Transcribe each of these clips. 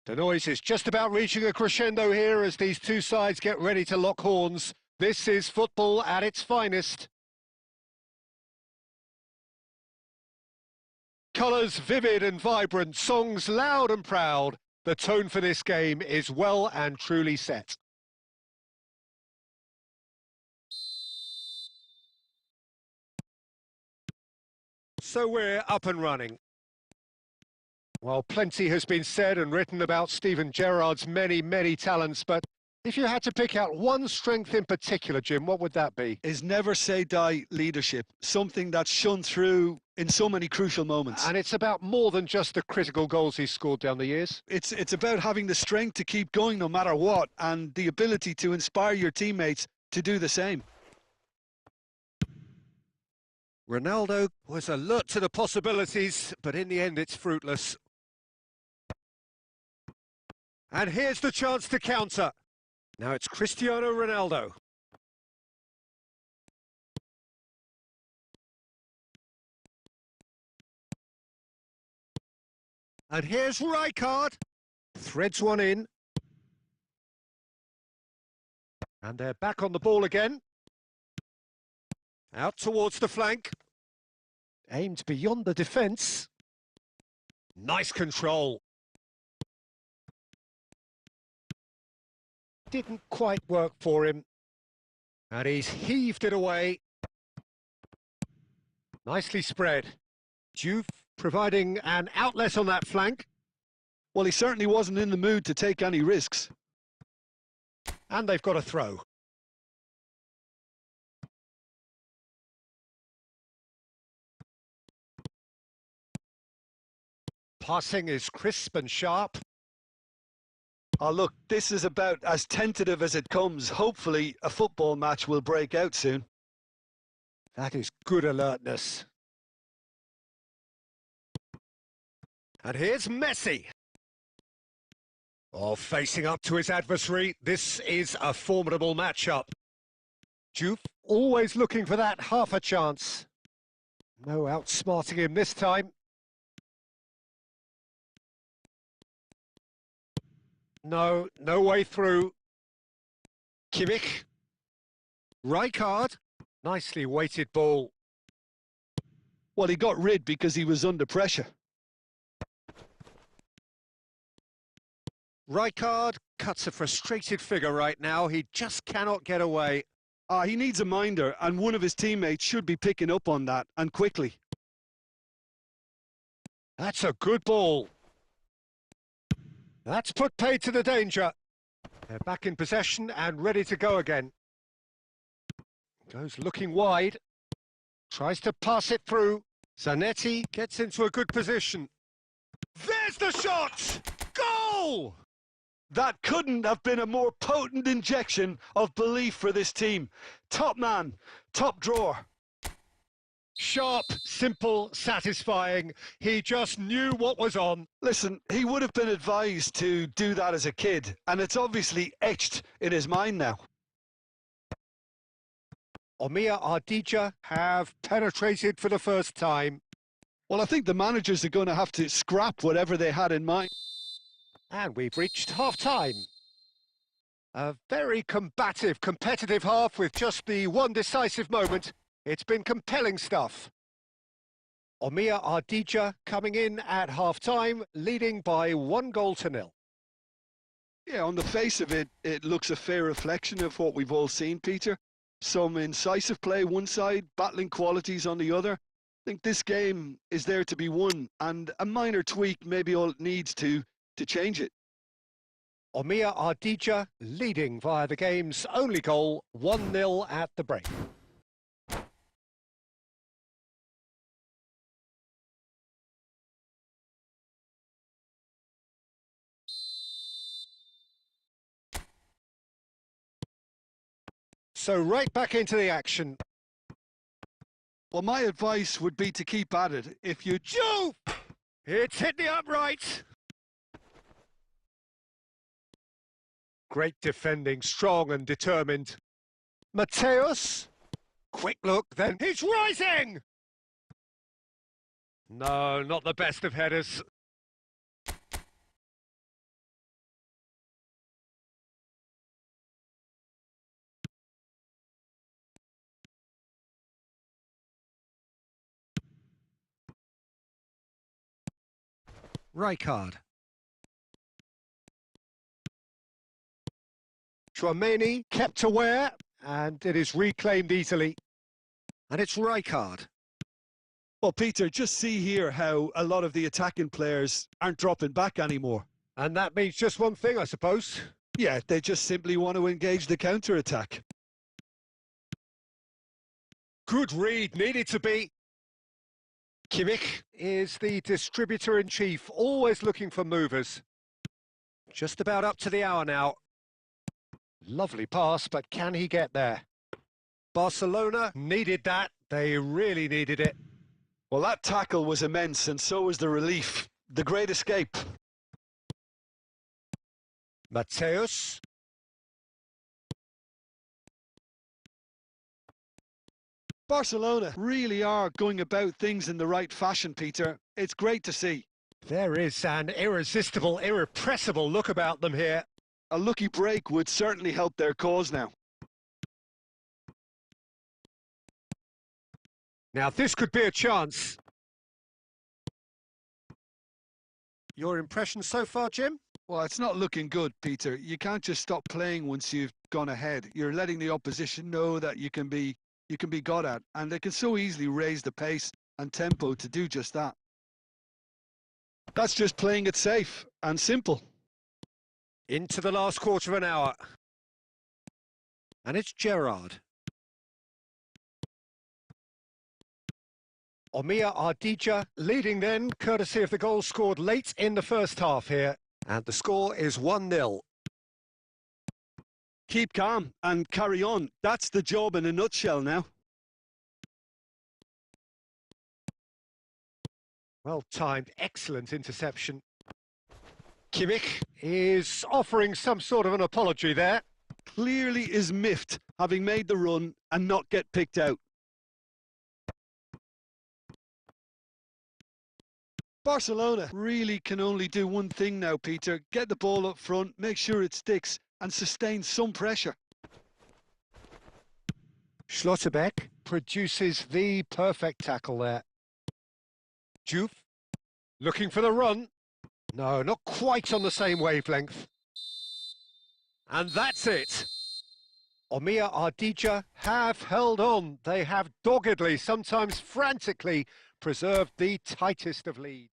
The noise is just about reaching a crescendo here as these two sides get ready to lock horns. This is football at its finest. Colours vivid and vibrant, songs loud and proud. The tone for this game is well and truly set. So we're up and running. Well, plenty has been said and written about Steven Gerrard's many talents, but if you had to pick out one strength in particular, Jim, what would that be? His never-say-die leadership, something that's shone through in so many crucial moments. And it's about more than just the critical goals he's scored down the years. It's about having the strength to keep going no matter what, and the ability to inspire your teammates to do the same. Ronaldo was alert to the possibilities, but in the end it's fruitless. And here's the chance to counter. Now it's Cristiano Ronaldo. And here's Rijkaard. Threads one in. And they're back on the ball again. Out towards the flank. Aimed beyond the defence. Nice control. Didn't quite work for him. And he's heaved it away. Nicely spread. Juve providing an outlet on that flank. Well, he certainly wasn't in the mood to take any risks. And they've got a throw. Passing is crisp and sharp. Oh, look, this is about as tentative as it comes. Hopefully, a football match will break out soon. That is good alertness. And here's Messi. Oh, facing up to his adversary. This is a formidable matchup. Juve always looking for that half a chance. No outsmarting him this time. No way through. Kimmich. Rijkaard. Nicely weighted ball. Well, he got rid because he was under pressure. Rijkaard cuts a frustrated figure right now. He just cannot get away. He needs a minder, and one of his teammates should be picking up on that, and quickly. That's a good ball. That's put paid to the danger. They're back in possession and ready to go again. Goes looking wide. Tries to pass it through. Zanetti gets into a good position. There's the shot! Goal! That couldn't have been a more potent injection of belief for this team. Top man, top drawer. Sharp, simple, satisfying. He just knew what was on. Listen, he would have been advised to do that as a kid, and it's obviously etched in his mind now. Omir Ardija have penetrated for the first time. Well, I think the managers are going to have to scrap whatever they had in mind. And we've reached half-time. A very combative, competitive half with just the one decisive moment. It's been compelling stuff. Omir Ardija coming in at half-time, leading by 1-0. Yeah, on the face of it, it looks a fair reflection of what we've all seen, Peter. Some incisive play one side, battling qualities on the other. I think this game is there to be won, and a minor tweak may be all it needs to change it. Omir Ardija leading via the game's only goal, 1-0 at the break. So right back into the action. Well, my advice would be to keep at it. If you... Juve! It's hit the upright. Great defending, strong and determined. Mateus. Quick look, then he's rising! No, not the best of headers. Rijkaard. Chouameni kept aware, and it is reclaimed easily. And it's Rijkaard. Well, Peter, just see here how a lot of the attacking players aren't dropping back anymore. And that means just one thing, I suppose. Yeah, they just simply want to engage the counter-attack. Good read, needed to be. Kimmich is the distributor-in-chief, always looking for movers. Just about up to the hour now. Lovely pass, but can he get there? Barcelona needed that. They really needed it. Well, that tackle was immense, and so was the relief. The great escape. Mateus. Barcelona really are going about things in the right fashion, Peter. It's great to see. There is an irresistible, irrepressible look about them here. A lucky break would certainly help their cause now. Now this could be a chance. Your impression so far, Jim? Well, it's not looking good, Peter. You can't just stop playing once you've gone ahead. You're letting the opposition know that you can be got at, and they can so easily raise the pace and tempo to do just that. That's just playing it safe and simple. Into the last quarter of an hour. And it's Gerrard. Omir Ardija leading then, courtesy of the goal scored late in the first half here. And the score is 1-0. Keep calm and carry on. That's the job in a nutshell now. Well timed, excellent interception. Kimmich is offering some sort of an apology there. Clearly is miffed, having made the run and not get picked out. Barcelona really can only do one thing now, Peter. Get the ball up front, make sure it sticks, and sustain some pressure. Schlotterbeck produces the perfect tackle there. Juve looking for the run. No, not quite on the same wavelength. And that's it. Omir Ardija have held on. They have doggedly, sometimes frantically, preserved the tightest of leads.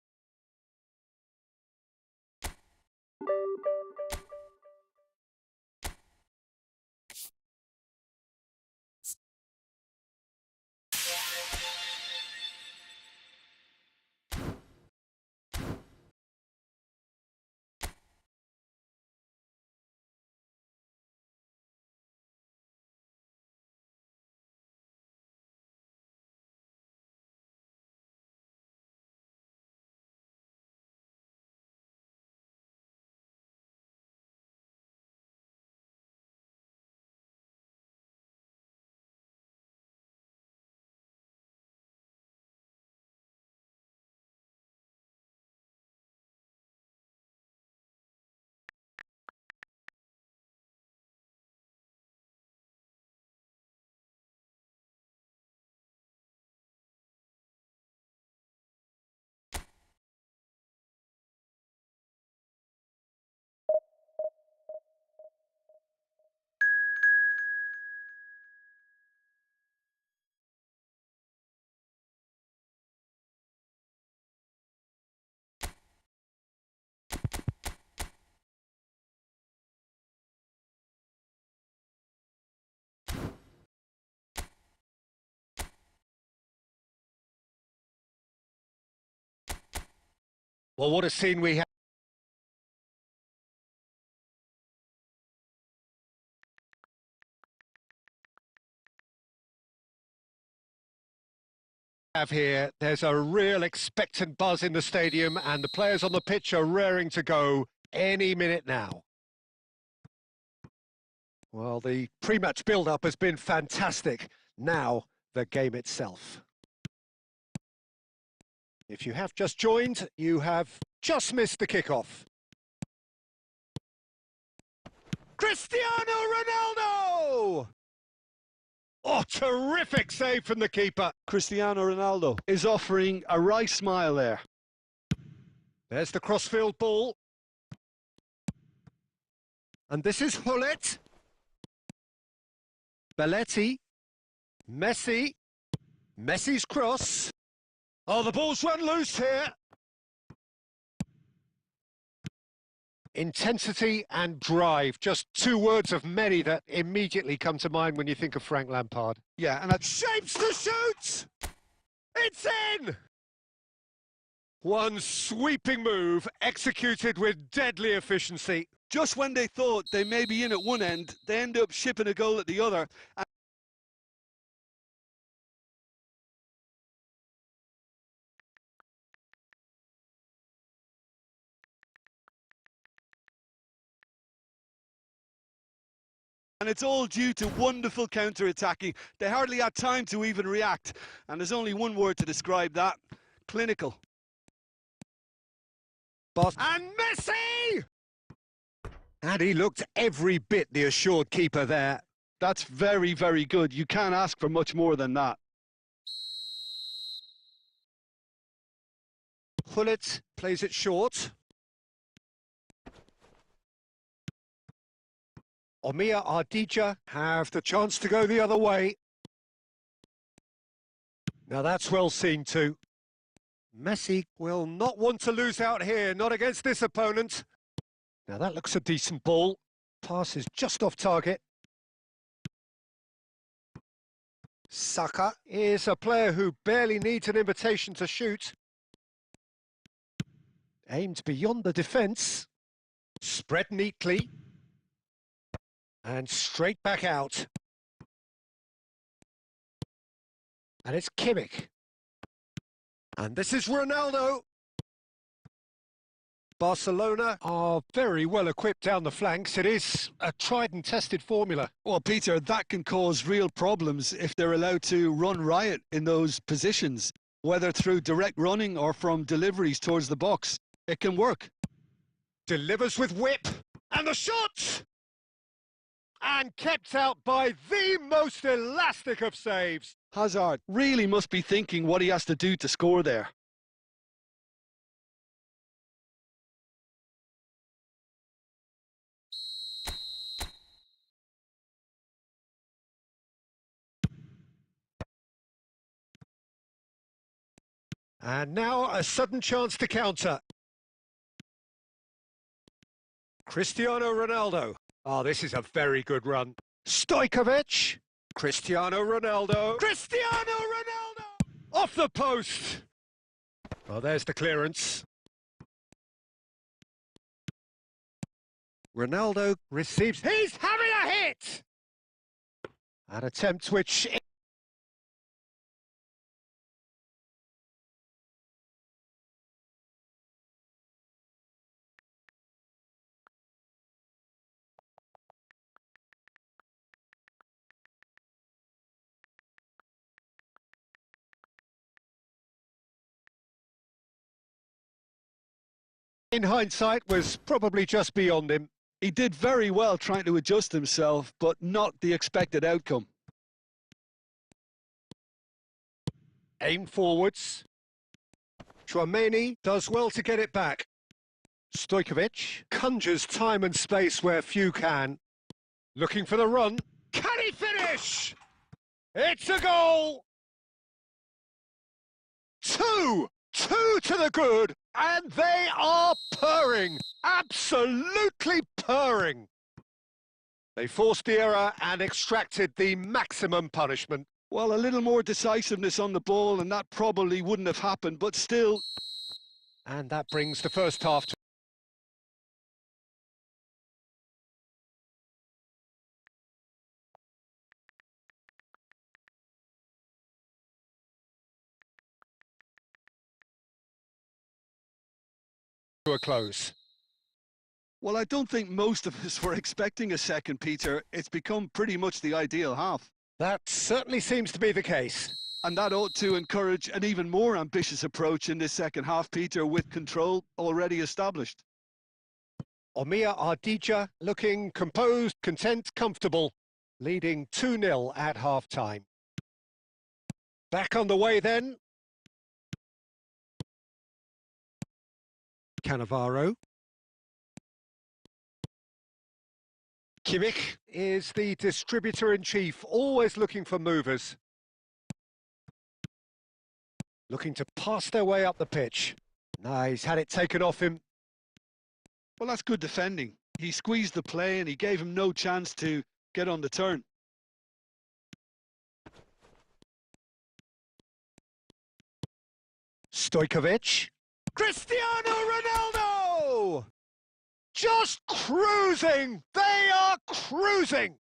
Well, what a scene we have here. There's a real expectant buzz in the stadium, and the players on the pitch are raring to go any minute now. Well, the pre-match build-up has been fantastic. Now, the game itself. If you have just joined, you have just missed the kickoff. Cristiano Ronaldo! Oh, terrific save from the keeper. Cristiano Ronaldo is offering a wry smile there. There's the crossfield ball. And this is Hullet. Belletti. Messi. Messi's cross. Oh, the ball's run loose here. Intensity and drive, just two words of many that immediately come to mind when you think of Frank Lampard. Yeah, and that shapes to shoot! It's in! One sweeping move, executed with deadly efficiency. just when they thought they may be in at one end, they end up shipping a goal at the other. And it's all due to wonderful counter-attacking. They hardly had time to even react. And there's only one word to describe that: clinical. And Messi! And he looked every bit the assured keeper there. That's very, very good. You can't ask for much more than that. Hullet plays it short. Omia Ardija have the chance to go the other way. Now that's well seen too. Messi will not want to lose out here, not against this opponent. Now that looks a decent ball. Pass is just off target. Saka is a player who barely needs an invitation to shoot. Aimed beyond the defence. Spread neatly. And straight back out. And it's Kimmich. And this is Ronaldo. Barcelona are very well equipped down the flanks. It is a tried and tested formula. Well, Peter, that can cause real problems if they're allowed to run riot in those positions, whether through direct running or from deliveries towards the box. It can work. Delivers with whip. And the shot! And kept out by the most elastic of saves. Hazard really must be thinking what he has to do to score there. And now a sudden chance to counter. Cristiano Ronaldo. Oh, this is a very good run. Stojkovic. Cristiano Ronaldo. Cristiano Ronaldo! Off the post. Oh, there's the clearance. Ronaldo receives. He's having a hit! An attempt which... in hindsight, was probably just beyond him. He did very well trying to adjust himself, but not the expected outcome. Aim forwards. Chouameni does well to get it back. Stojkovic conjures time and space where few can. Looking for the run. Can he finish? It's a goal! Two to the good, and they are purring, absolutely purring. They forced the error and extracted the maximum punishment. Well, a little more decisiveness on the ball, and that probably wouldn't have happened, but still. And that brings the first half to a close. Well, I don't think most of us were expecting a second, Peter. It's become pretty much the ideal half. That certainly seems to be the case. And that ought to encourage an even more ambitious approach in this second half, Peter, with control already established. Omia Ardija looking composed, content, comfortable, leading 2-0 at half-time. Back on the way then. Cannavaro. Kimmich is the distributor-in-chief, always looking for movers. Looking to pass their way up the pitch. No, he's had it taken off him. Well, that's good defending. He squeezed the play and he gave him no chance to get on the turn. Stojkovic. Cristiano Ronaldo! Just cruising! They are cruising!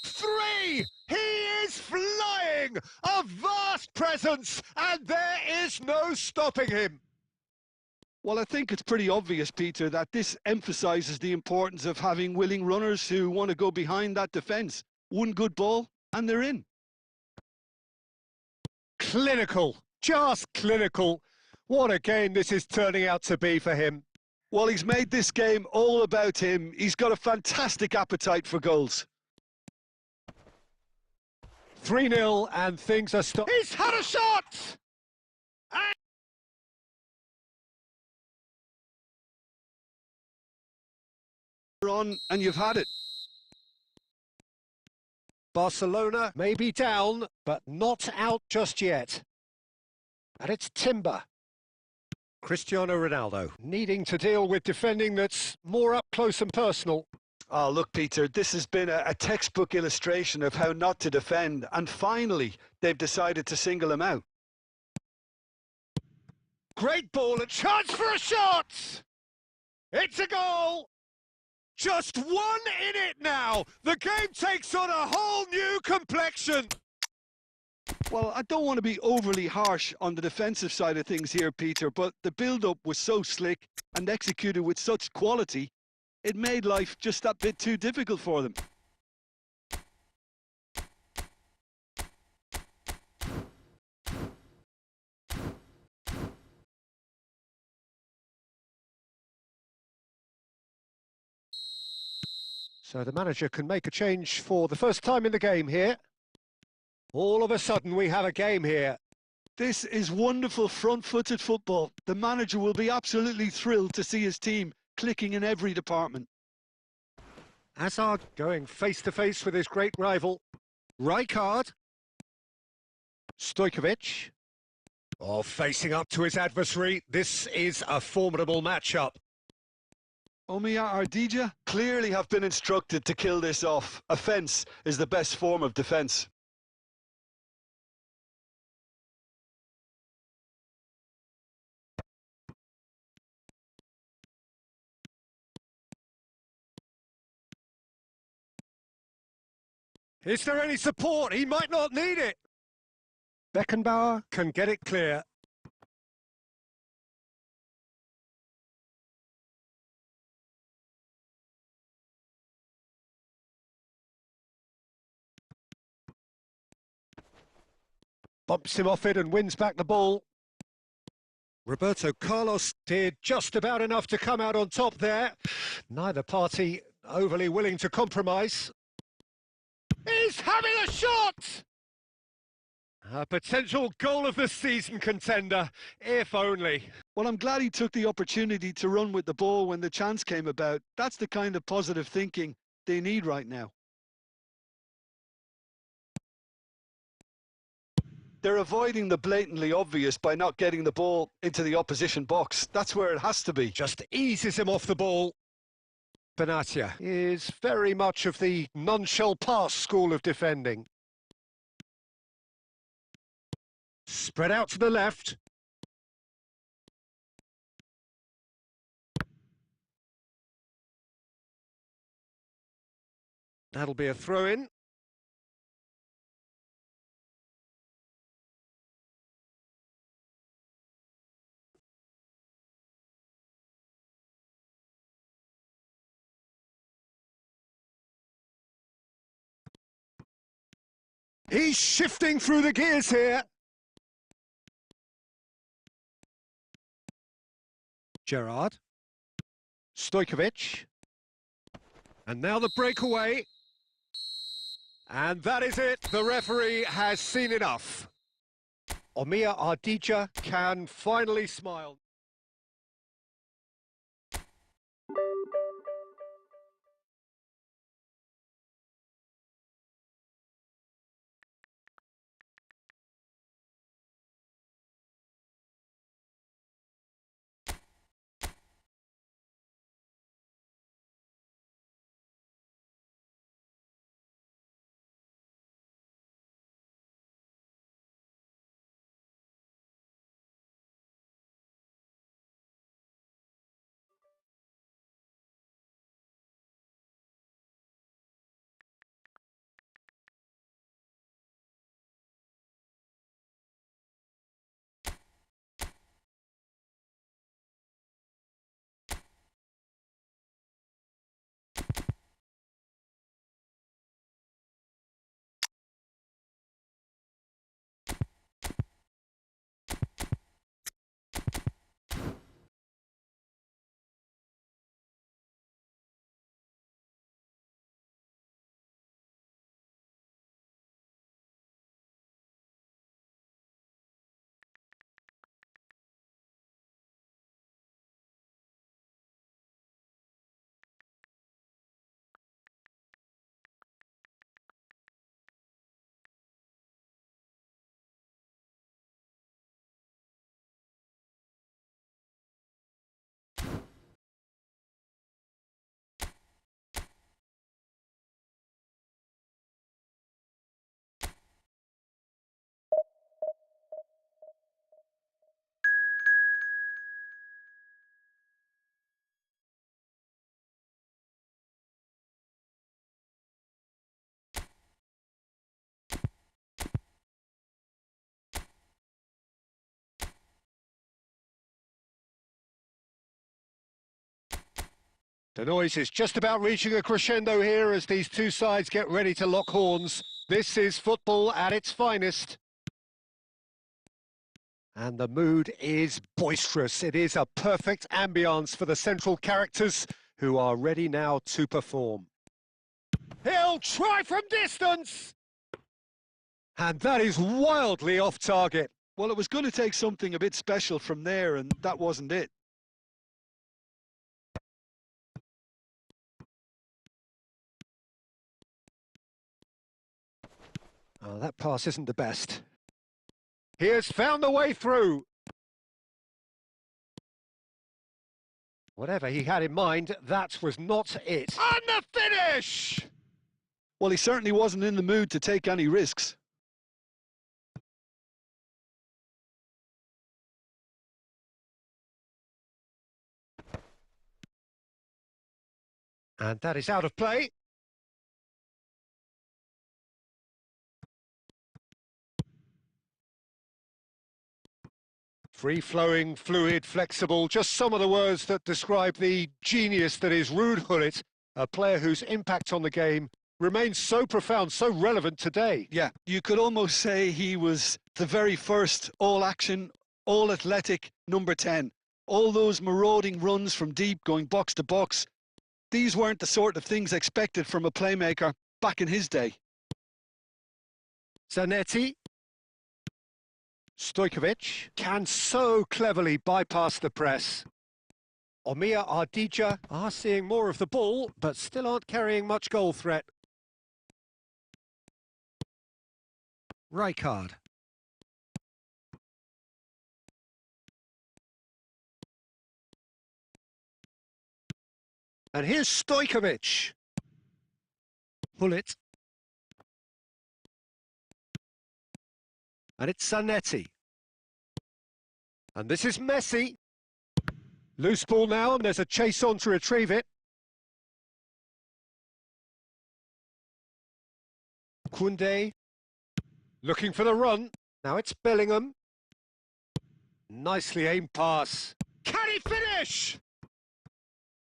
3! He is flying! A vast presence, and there is no stopping him. Well, I think it's pretty obvious, Peter, that this emphasises the importance of having willing runners who want to go behind that defence. One good ball, and they're in. Clinical, just clinical. What a game this is turning out to be for him. Well, he's made this game all about him. He's got a fantastic appetite for goals. 3-0 and things are He's had a shot! On and you've had it. Barcelona may be down, but not out just yet. And it's Timber. Cristiano Ronaldo needing to deal with defending that's more up close and personal. Oh, look, Peter, this has been a textbook illustration of how not to defend, and finally they've decided to single him out. Great ball, a chance for a shot! It's a goal! Just one in it now! The game takes on a whole new complexion! Well, I don't want to be overly harsh on the defensive side of things here, Peter, but the build-up was so slick and executed with such quality, it made life just that bit too difficult for them. So the manager can make a change for the first time in the game here. All of a sudden we have a game here. This is wonderful front-footed football. The manager will be absolutely thrilled to see his team clicking in every department. Hazard going face-to-face with his great rival. Rijkaard. Stojkovic. Oh, facing up to his adversary. This is a formidable matchup. Omiya Ardija clearly have been instructed to kill this off. Offence is the best form of defence. Is there any support? He might not need it. Beckenbauer can get it clear. Bumps him off it and wins back the ball. Roberto Carlos did just about enough to come out on top there. Neither party overly willing to compromise. He's having a shot! A potential goal of the season contender, if only. Well, I'm glad he took the opportunity to run with the ball when the chance came about. That's the kind of positive thinking they need right now. They're avoiding the blatantly obvious by not getting the ball into the opposition box. That's where it has to be. Just eases him off the ball. Benatia is very much of the none-shall-pass school of defending. Spread out to the left. That'll be a throw-in. He's shifting through the gears here. Gerrard. Stojkovic. And now the breakaway. And that is it. The referee has seen enough. Omiya Ardija can finally smile. The noise is just about reaching a crescendo here as these two sides get ready to lock horns. This is football at its finest. And the mood is boisterous. It is a perfect ambience for the central characters who are ready now to perform. He'll try from distance! And that is wildly off target. Well, it was going to take something a bit special from there, and that wasn't it. Oh, that pass isn't the best. He has found the way through. Whatever he had in mind, that was not it. And the finish! Well, he certainly wasn't in the mood to take any risks. And that is out of play. Free-flowing, fluid, flexible, just some of the words that describe the genius that is Ruud Gullit, a player whose impact on the game remains so profound, so relevant today. Yeah, you could almost say he was the very first all-action, all-athletic number 10. All those marauding runs from deep, going box to box, these weren't the sort of things expected from a playmaker back in his day. Zanetti. Stojkovic can so cleverly bypass the press. Omiya Ardija are seeing more of the ball, but still aren't carrying much goal threat. Rijkaard. And here's Stojkovic. Gullit. And it's Zanetti. And this is Messi. Loose ball now, and there's a chase on to retrieve it. Koundé. Looking for the run. Now it's Bellingham. Nicely aimed pass. Can he finish?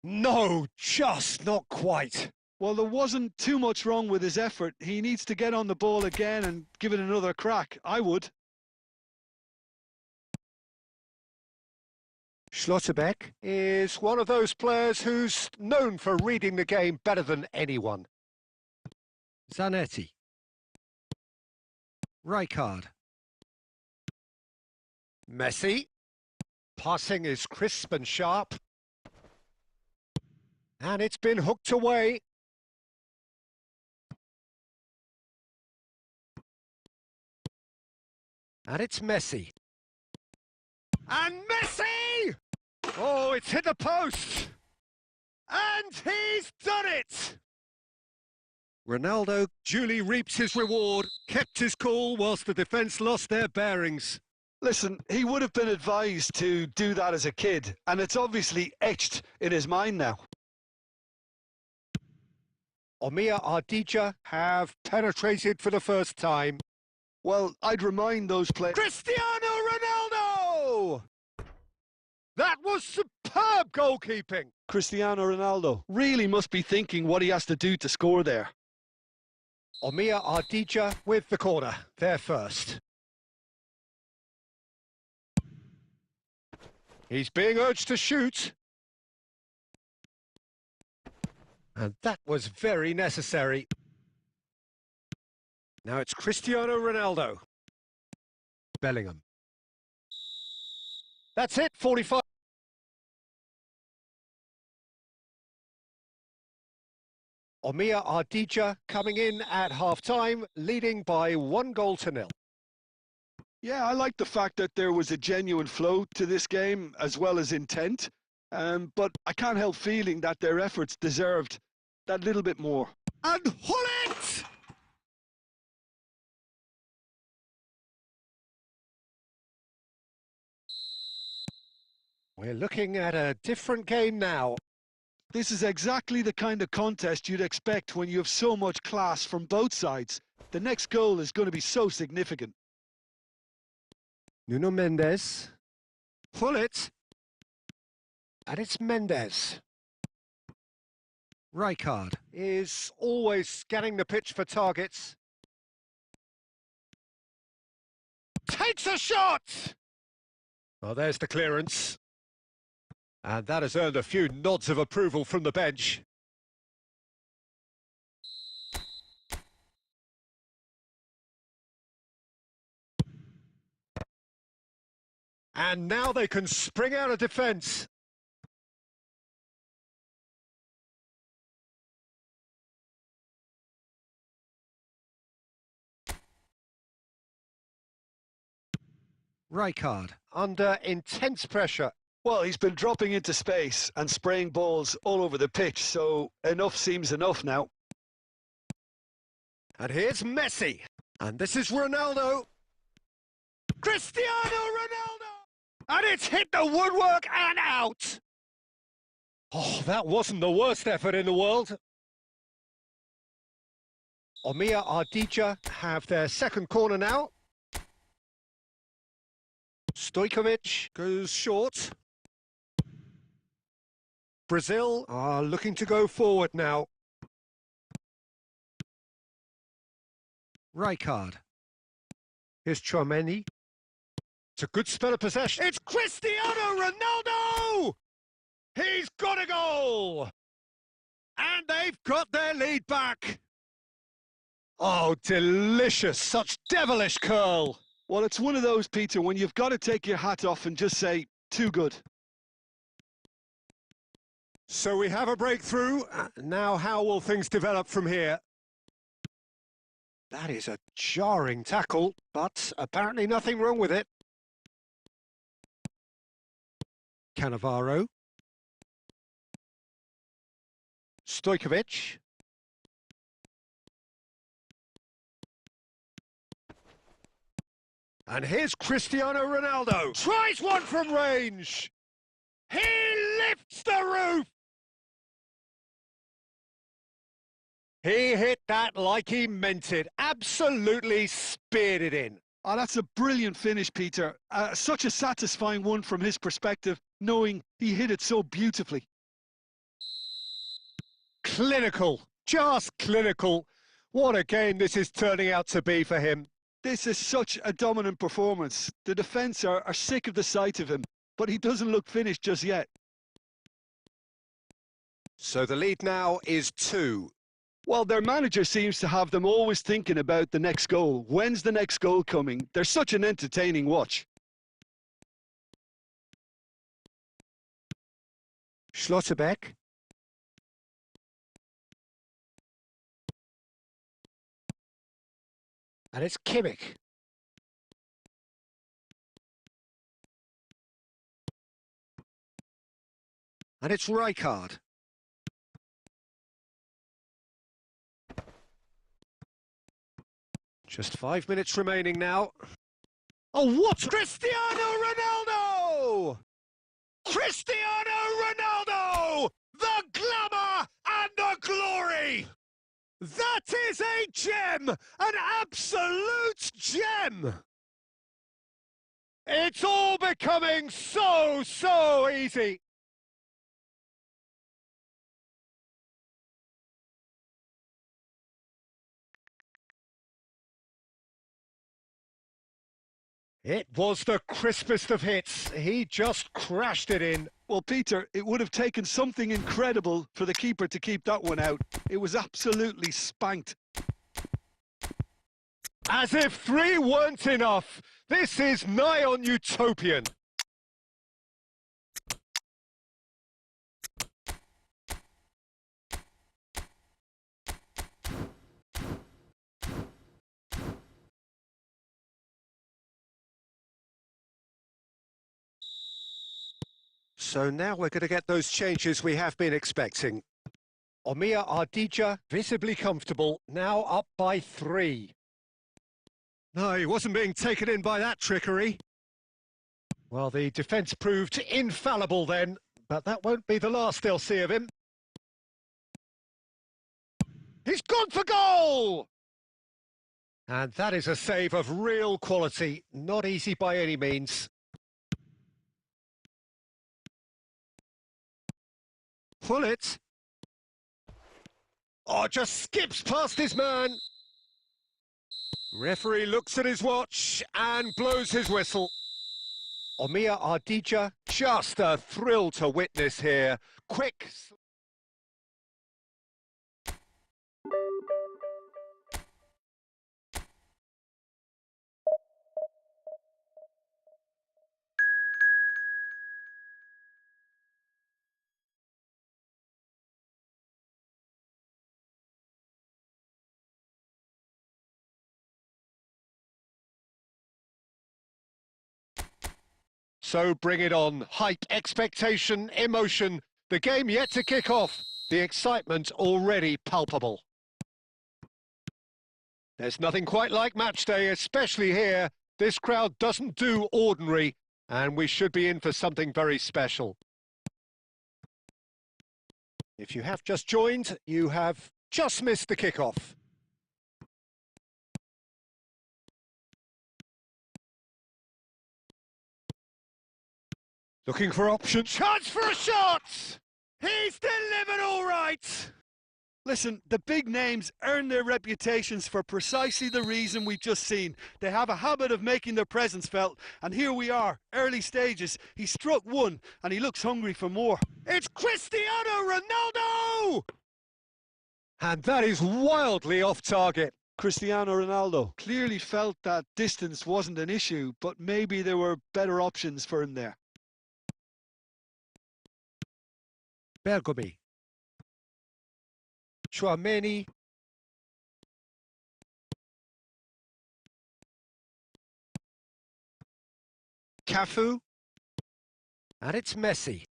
No, just not quite. Well, there wasn't too much wrong with his effort. He needs to get on the ball again and give it another crack. I would. Schlotterbeck is one of those players who's known for reading the game better than anyone. Zanetti. Rijkaard. Messi. Passing is crisp and sharp. And it's been hooked away. And it's Messi. And Messi! Oh, it's hit the post! And he's done it! Ronaldo duly reaps his reward, kept his cool whilst the defence lost their bearings. Listen, he would have been advised to do that as a kid, and it's obviously etched in his mind now. Omir Ardija have penetrated for the first time. Well, I'd remind those players... Cristiano Ronaldo! That was superb goalkeeping. Cristiano Ronaldo really must be thinking what he has to do to score there. Omir Ardija with the corner, there first. He's being urged to shoot. And that was very necessary. Now it's Cristiano Ronaldo. Bellingham. That's it, 45. Omir Ardija coming in at half-time, leading by 1-0. Yeah, I like the fact that there was a genuine flow to this game, as well as intent. But I can't help feeling that their efforts deserved that little bit more. And Hullet! We're looking at a different game now. This is exactly the kind of contest you'd expect when you have so much class from both sides. The next goal is going to be so significant. Nuno Mendes. Hullet. And it's Mendes. Rijkaard is always scanning the pitch for targets. Takes a shot! Well, there's the clearance. And that has earned a few nods of approval from the bench. And now they can spring out of defence. Rijkaard under intense pressure. Well, he's been dropping into space and spraying balls all over the pitch, so enough seems enough now. And here's Messi. And this is Ronaldo. Cristiano Ronaldo! And it's hit the woodwork and out! Oh, that wasn't the worst effort in the world. Omir Ardija have their second corner now. Stojkovic goes short. Brazil are looking to go forward now. Rijkaard. Here's Chouameni. It's a good spell of possession. It's Cristiano Ronaldo! He's got a goal! And they've got their lead back. Oh, delicious. Such devilish curl. Well, it's one of those, Peter, when you've got to take your hat off and just say, too good. So we have a breakthrough. Now how will things develop from here? That is a jarring tackle, but apparently nothing wrong with it. Cannavaro. Stojkovic. And here's Cristiano Ronaldo. Tries one from range. He lifts the roof. He hit that like he meant it. Absolutely speared it in. Oh, that's a brilliant finish, Peter. Such a satisfying one from his perspective, knowing he hit it so beautifully. Clinical. Just clinical. What a game this is turning out to be for him. This is such a dominant performance. The defence are sick of the sight of him, but he doesn't look finished just yet. So the lead now is 2. Well, their manager seems to have them always thinking about the next goal. When's the next goal coming? They're such an entertaining watch. Schlotterbeck. And it's Kimmich. And it's Rijkaard. Just 5 minutes remaining now. Oh, what? Cristiano Ronaldo! Cristiano Ronaldo! The glamour and the glory! That is a gem! An absolute gem! It's all becoming so easy. It was the crispest of hits. He just crashed it in. Well, Peter, it would have taken something incredible for the keeper to keep that one out. It was absolutely spanked. As if 3 weren't enough. This is nigh on utopian. So now we're going to get those changes we have been expecting. Omir Ardija, visibly comfortable, now up by 3. No, he wasn't being taken in by that trickery. Well, the defence proved infallible then, but that won't be the last they'll see of him. He's gone for goal! And that is a save of real quality, not easy by any means. Pull it. Oh, just skips past his man. Referee looks at his watch and blows his whistle. Omir Ardija, just a thrill to witness here. Quick. So bring it on. Hype, expectation, emotion. The game yet to kick off. The excitement already palpable. There's nothing quite like match day, especially here. This crowd doesn't do ordinary, and we should be in for something very special. If you have just joined, you have just missed the kickoff. Looking for options. Chance for a shot! He's delivered all right! Listen, the big names earn their reputations for precisely the reason we've just seen. They have a habit of making their presence felt, and here we are, early stages. He struck one, and he looks hungry for more. It's Cristiano Ronaldo! And that is wildly off target. Cristiano Ronaldo clearly felt that distance wasn't an issue, but maybe there were better options for him there. Bergomi. Chouameni. Cafu. And it's Messi.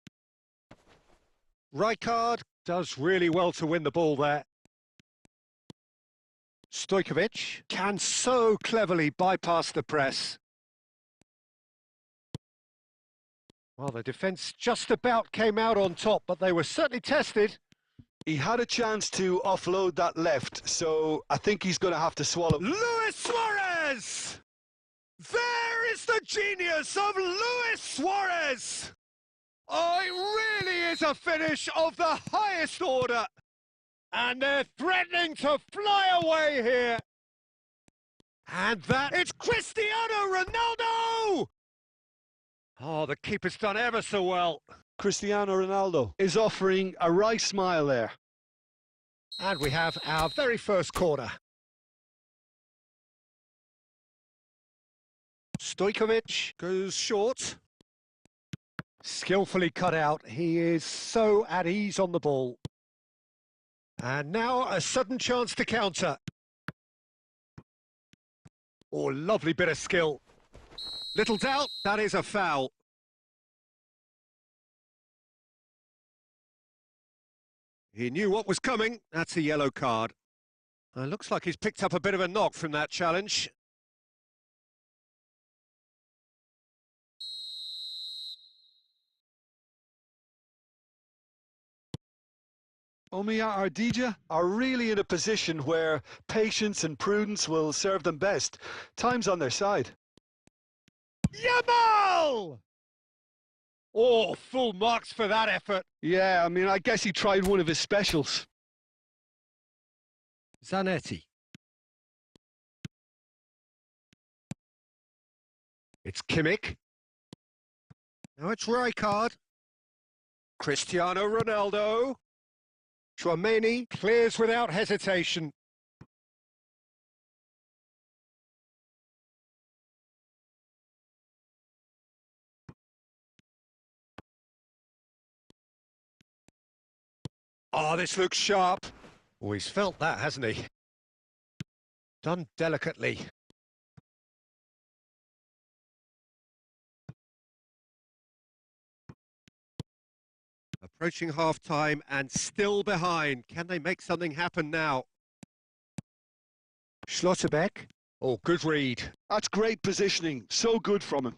Rijkaard does really well to win the ball there. Stojkovic can so cleverly bypass the press. Well, the defence just about came out on top, but they were certainly tested. He had a chance to offload that left, so I think he's going to have to swallow. Luis Suarez! There is the genius of Luis Suarez! Oh, it really is a finish of the highest order. And they're threatening to fly away here. And that, it's Cristiano Ronaldo! Oh, the keeper's done ever so well. Cristiano Ronaldo is offering a wry smile there. And we have our very first corner. Stojkovic goes short. Skillfully cut out. He is so at ease on the ball. And now a sudden chance to counter. Oh, lovely bit of skill. Little doubt, that is a foul. He knew what was coming. That's a yellow card. Looks like he's picked up a bit of a knock from that challenge. Omiya Ardija are really in a position where patience and prudence will serve them best. Time's on their side. Yamal! Oh, full marks for that effort. Yeah, I mean, I guess he tried one of his specials. Zanetti. It's Kimmich. Now it's Rijkaard. Cristiano Ronaldo. Chouameni clears without hesitation. Oh, this looks sharp. Oh, he's felt that, hasn't he? Done delicately. Approaching half-time and still behind. Can they make something happen now? Schlotterbeck. Oh, good read. That's great positioning. So good from him.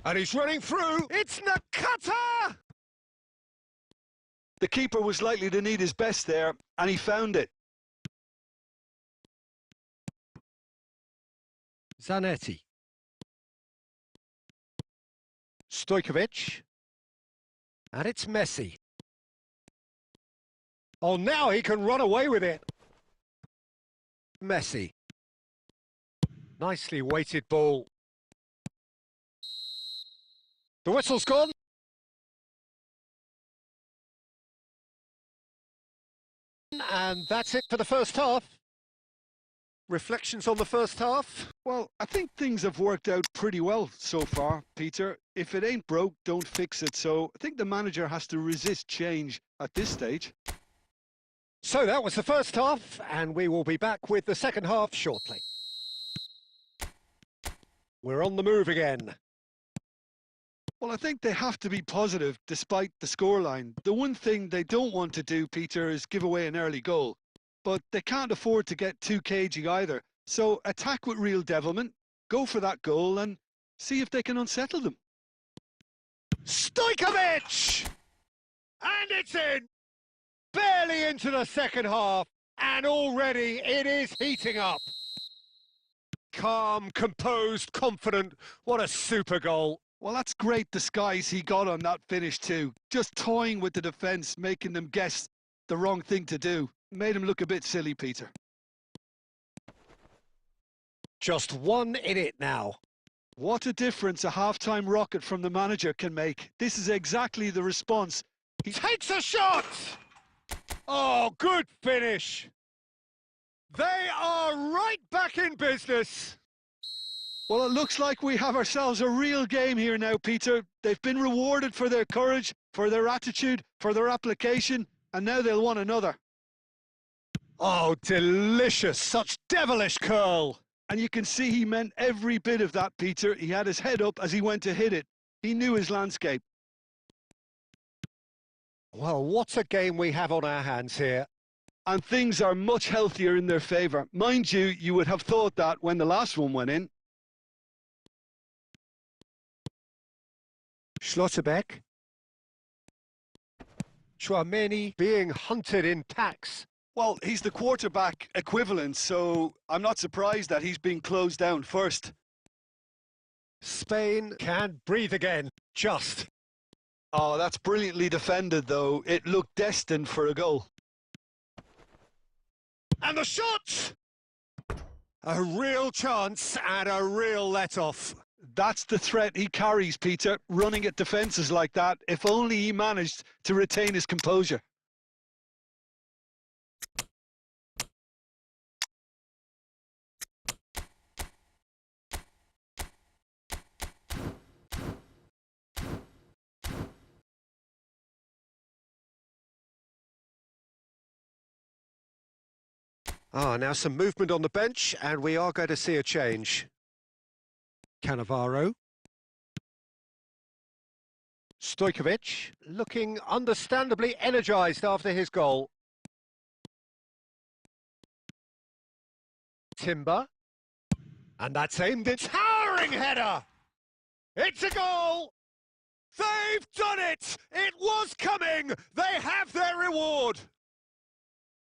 And he's running through. It's Nakata! The keeper was likely to need his best there, and he found it. Zanetti. Stojkovic. And it's Messi. Oh, now he can run away with it. Messi. Nicely weighted ball. The whistle's gone. And that's it for the first half. Reflections on the first half? Well, I think things have worked out pretty well so far, Peter. If it ain't broke, don't fix it. So I think the manager has to resist change at this stage. So that was the first half, and we will be back with the second half shortly. We're on the move again. Well, I think they have to be positive despite the scoreline. The one thing they don't want to do, Peter, is give away an early goal. But they can't afford to get too cagey either. So attack with real devilment, go for that goal and see if they can unsettle them. Stojkovic! And it's in! Barely into the second half, and already it is heating up. Calm, composed, confident. What a super goal. Well, that's great disguise he got on that finish too. Just toying with the defence, making them guess the wrong thing to do. Made him look a bit silly, Peter. Just 1 in it now. What a difference a half-time rocket from the manager can make. This is exactly the response. He takes a shot! Oh, good finish. They are right back in business. Well, it looks like we have ourselves a real game here now, Peter. They've been rewarded for their courage, for their attitude, for their application, and now they'll want another. Oh, delicious. Such devilish curl. And you can see he meant every bit of that, Peter. He had his head up as he went to hit it. He knew his landscape. Well, what a game we have on our hands here. And things are much healthier in their favour. Mind you, you would have thought that when the last one went in. Schlotterbeck. Chouameni being hunted in packs. Well, he's the quarterback equivalent, so I'm not surprised that he's been closed down first. Spain can breathe again. Just. Oh, that's brilliantly defended, though. It looked destined for a goal. And the shot! A real chance and a real let-off. That's the threat he carries, Peter, running at defences like that, if only he managed to retain his composure. Now some movement on the bench, and we are going to see a change. Cannavaro. Stojkovic, looking understandably energised after his goal. Timber. And that's aimed at towering header! It's a goal! They've done it! It was coming! They have their reward!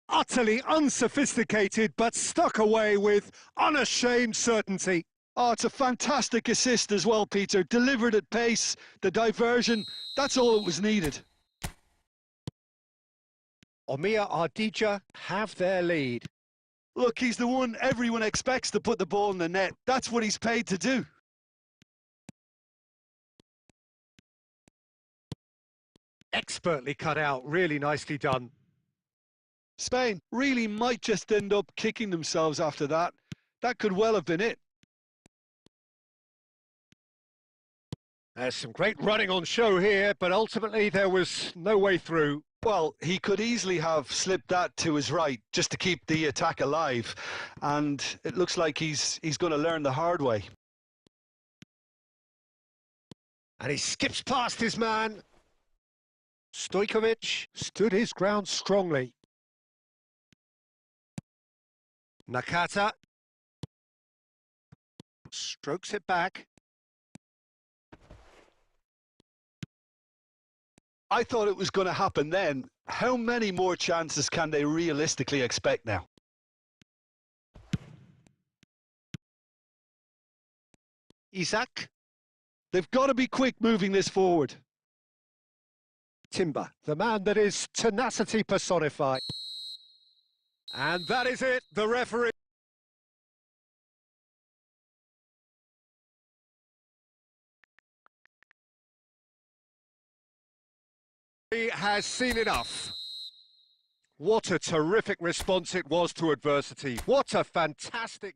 Utterly unsophisticated, but stuck away with unashamed certainty. Oh, it's a fantastic assist as well, Peter. Delivered at pace, the diversion, that's all that was needed. Omiya Ardija have their lead. Look, he's the one everyone expects to put the ball in the net. That's what he's paid to do. Expertly cut out, really nicely done. Spain really might just end up kicking themselves after that. That could well have been it. There's some great running on show here, but ultimately there was no way through. Well, he could easily have slipped that to his right just to keep the attack alive. And it looks like he's going to learn the hard way. And he skips past his man. Stojkovic stood his ground strongly. Nakata strokes it back. I thought it was going to happen then. How many more chances can they realistically expect now? Isak. They've got to be quick moving this forward. Timber, the man that is tenacity personified. And that is it, the referee. He has seen enough. What a terrific response it was to adversity. What a fantastic...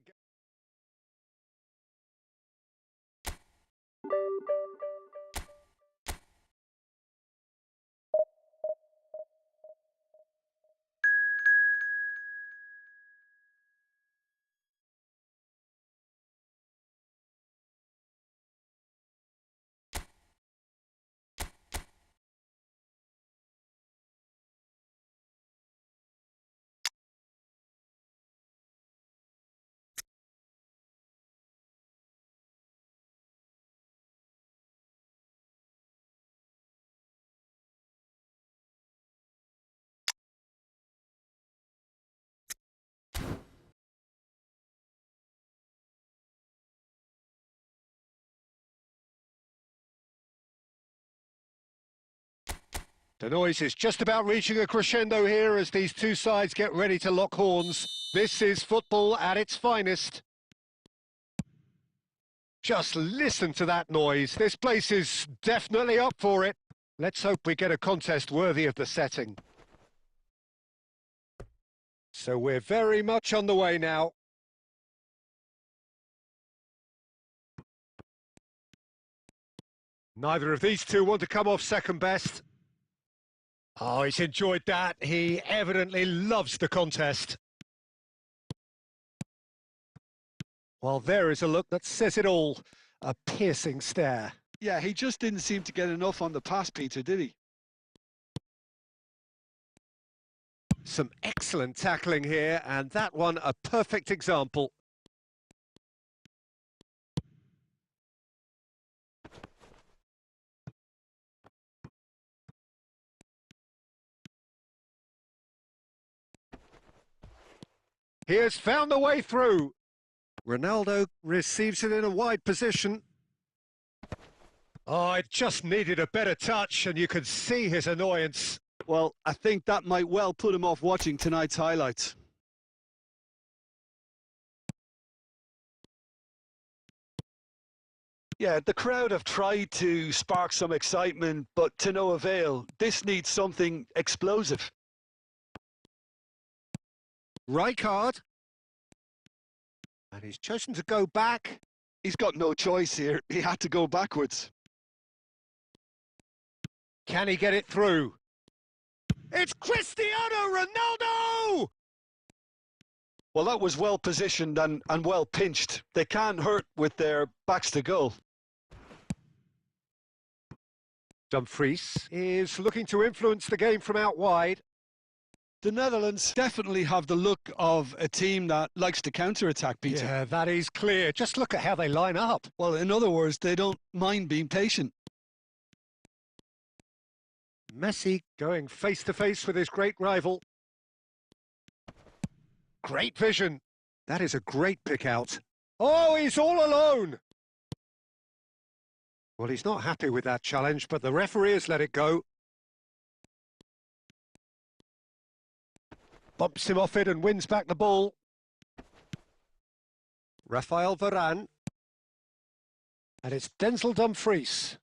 The noise is just about reaching a crescendo here as these two sides get ready to lock horns. This is football at its finest. Just listen to that noise. This place is definitely up for it. Let's hope we get a contest worthy of the setting. So we're very much on the way now. Neither of these two want to come off second best. Oh, he's enjoyed that. He evidently loves the contest. Well, there is a look that says it all. A piercing stare. Yeah, he just didn't seem to get enough on the pass, Peter, did he? Some excellent tackling here, and that one a perfect example. He has found the way through. Ronaldo receives it in a wide position. Oh, it just needed a better touch, and you could see his annoyance. Well, I think that might well put him off watching tonight's highlights. Yeah, the crowd have tried to spark some excitement, but to no avail. This needs something explosive. Rijkaard. And he's chosen to go back. He's got no choice here. He had to go backwards. Can he get it through? It's Cristiano Ronaldo! Well, that was well positioned and well pinched. They can't hurt with their backs to goal. Dumfries is looking to influence the game from out wide. The Netherlands definitely have the look of a team that likes to counter-attack, Peter. Yeah, that is clear. Just look at how they line up. Well, in other words, they don't mind being patient. Messi going face-to-face with his great rival. Great vision. That is a great pick out. Oh, he's all alone. Well, he's not happy with that challenge, but the referee has let it go. Bumps him off it and wins back the ball. Rafael Varane. And it's Denzel Dumfries.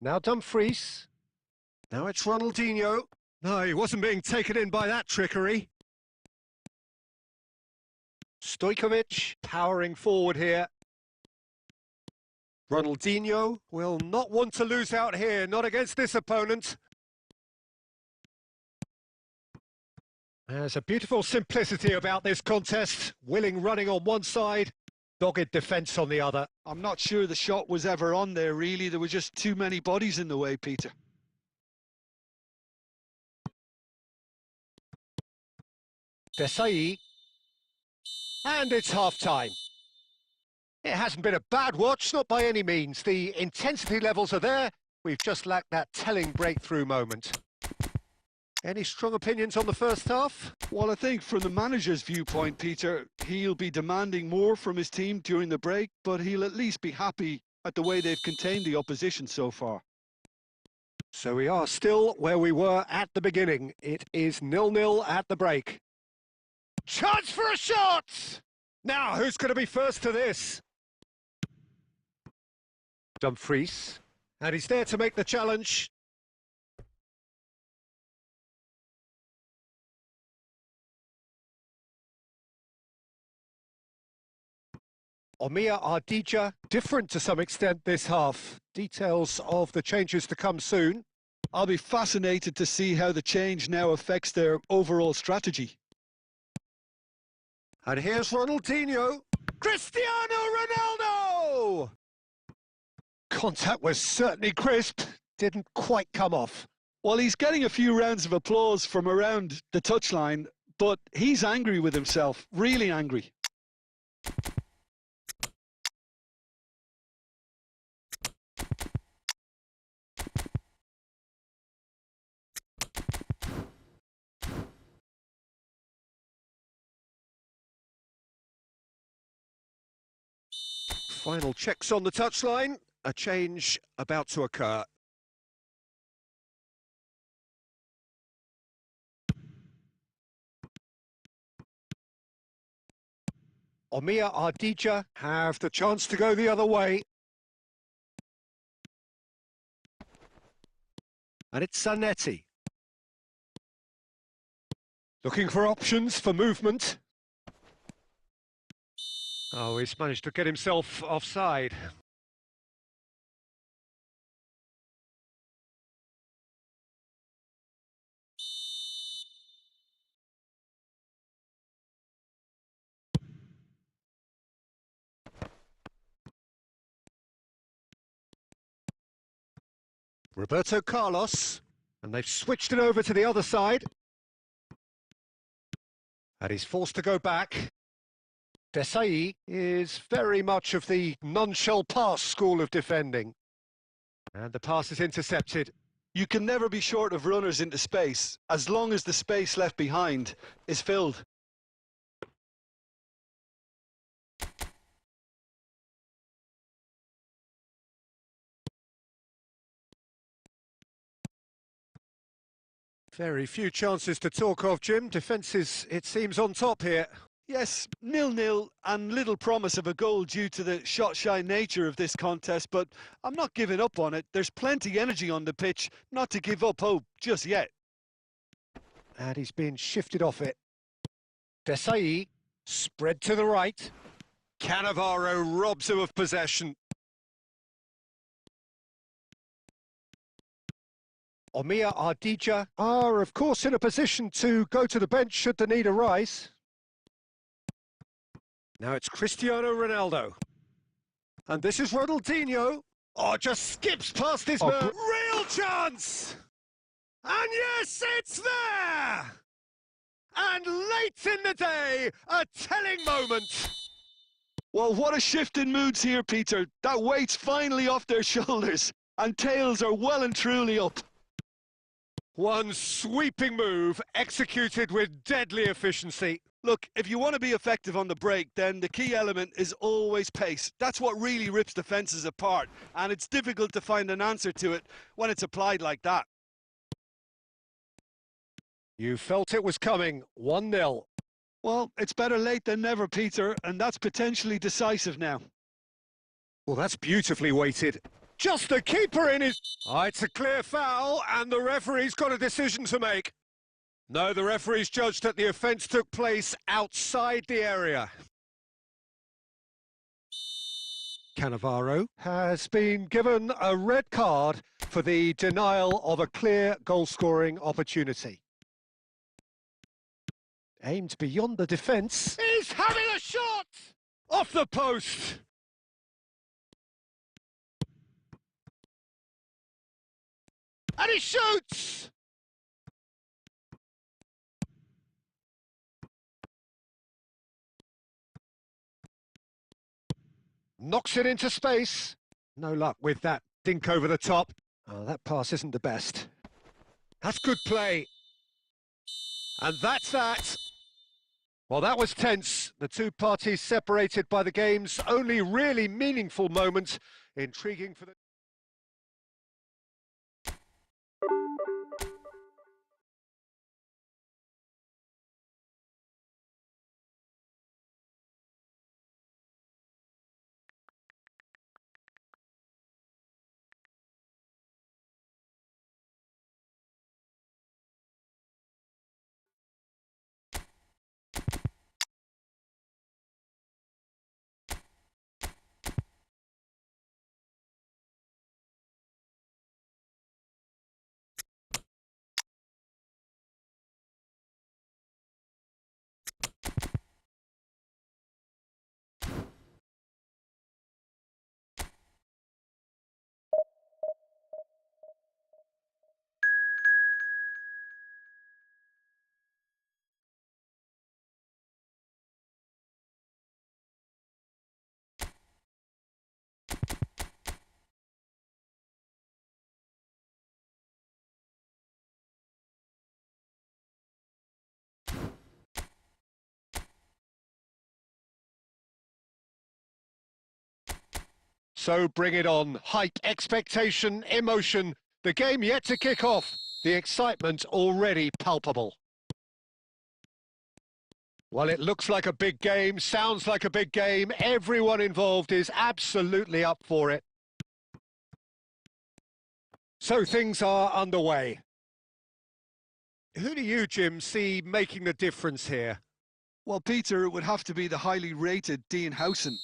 Now Dumfries. Now it's Ronaldinho. No, he wasn't being taken in by that trickery. Stojkovic powering forward here. Ronaldinho will not want to lose out here, not against this opponent. There's a beautiful simplicity about this contest. Willing running on one side, dogged defence on the other. I'm not sure the shot was ever on there, really. There were just too many bodies in the way, Peter. Desai. And it's half-time. It hasn't been a bad watch, not by any means. The intensity levels are there. We've just lacked that telling breakthrough moment. Any strong opinions on the first half? Well, I think from the manager's viewpoint, Peter, he'll be demanding more from his team during the break, but he'll at least be happy at the way they've contained the opposition so far. So we are still where we were at the beginning. It is 0-0 at the break. Chance for a shot! Now, who's going to be first to this? Dumfries. And he's there to make the challenge. Omia Ardija, different to some extent this half. Details of the changes to come soon. I'll be fascinated to see how the change now affects their overall strategy. And here's Ronaldinho. Cristiano Ronaldo! Contact was certainly crisp, didn't quite come off. Well, he's getting a few rounds of applause from around the touchline, but he's angry with himself, really angry. Final checks on the touchline. A change about to occur. Omia Ardija have the chance to go the other way. And it's Zanetti. Looking for options for movement. Oh, he's managed to get himself offside. Roberto Carlos, and they've switched it over to the other side. And he's forced to go back. Desai is very much of the non-shell pass school of defending. And the pass is intercepted. You can never be short of runners into space, as long as the space left behind is filled. Very few chances to talk of, Jim. Defence is, it seems, on top here. Yes, 0-0 and little promise of a goal due to the shot-shy nature of this contest, but I'm not giving up on it. There's plenty energy on the pitch, not to give up hope just yet. And he's been shifted off it. Desai, spread to the right. Cannavaro robs him of possession. Omia Ardija are, of course, in a position to go to the bench should the need arise. Now it's Cristiano Ronaldo. And this is Ronaldinho. Oh, just skips past his man. Real chance! And yes, it's there! And late in the day, a telling moment. Well, what a shift in moods here, Peter. That weight's finally off their shoulders, and tails are well and truly up. One sweeping move, executed with deadly efficiency. Look, if you want to be effective on the break, then the key element is always pace. That's what really rips defences apart, and it's difficult to find an answer to it when it's applied like that. You felt it was coming, 1-0. Well, it's better late than never, Peter, and that's potentially decisive now. Well, that's beautifully weighted. Just the keeper in his... Oh, it's a clear foul, and the referee's got a decision to make. No, the referee's judged that the offence took place outside the area. Cannavaro has been given a red card for the denial of a clear goal-scoring opportunity. Aimed beyond the defence. He's having a shot! Off the post! And he shoots! Knocks it into space. No luck with that dink over the top. Oh, that pass isn't the best. That's good play. And that's that. Well, that was tense. The two parties separated by the game's only really meaningful moment. Intriguing for the... So bring it on. Hype, expectation, emotion. The game yet to kick off. The excitement already palpable. Well, it looks like a big game, sounds like a big game. Everyone involved is absolutely up for it. So things are underway. Who do you, Jim, see making the difference here? Well, Peter, it would have to be the highly rated Dean Howson.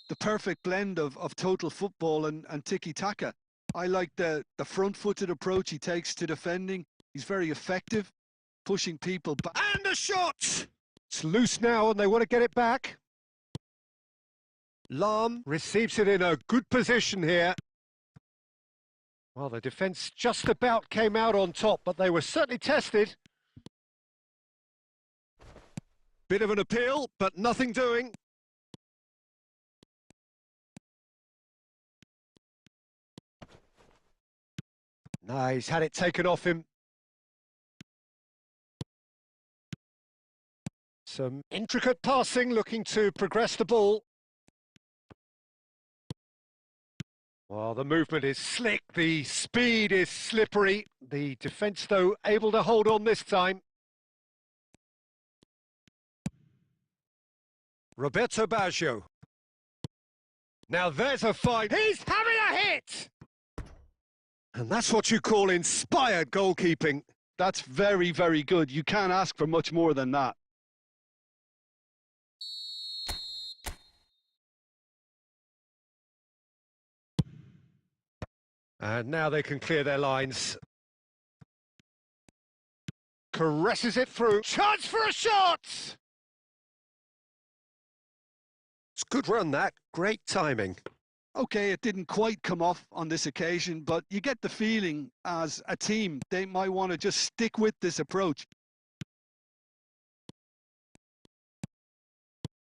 The perfect blend of total football and tiki-taka. I like the front-footed approach he takes to defending. He's very effective, pushing people back. And a shot! It's loose now and they want to get it back. Lahm receives it in a good position here. Well, the defence just about came out on top, but they were certainly tested. Bit of an appeal, but nothing doing. No, he's had it taken off him. Some intricate passing, looking to progress the ball. Well, the movement is slick, the speed is slippery. The defence, though, able to hold on this time. Roberto Baggio. Now there's a fight. He's having a hit! And that's what you call inspired goalkeeping. That's very, very good. You can't ask for much more than that. And now they can clear their lines. Caresses it through. Chance for a shot! It's good run, that. Great timing. Okay, it didn't quite come off on this occasion, but you get the feeling as a team they might want to just stick with this approach.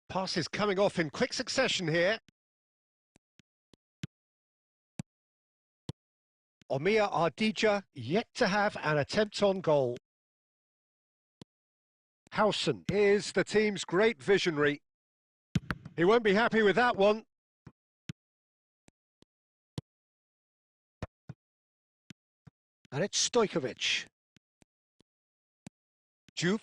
Passes coming off in quick succession here. Omia Ardija yet to have an attempt on goal. Howson is the team's great visionary. He won't be happy with that one. And it's Stojkovic. Juve.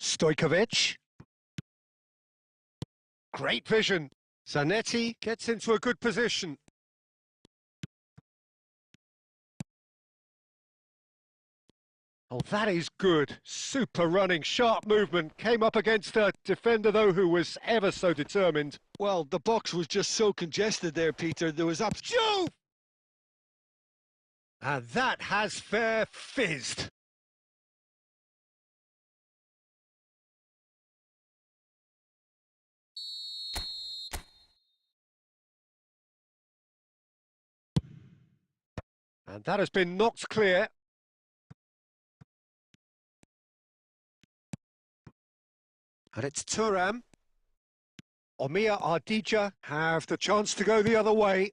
Stojkovic. Great vision. Zanetti gets into a good position. Oh, that is good. Super running, sharp movement. Came up against a defender, though, who was ever so determined. Well, the box was just so congested there, Peter. There was Juve! And that has fair fizzed. And that has been knocked clear. And it's Thuram. Omia Ardija have the chance to go the other way.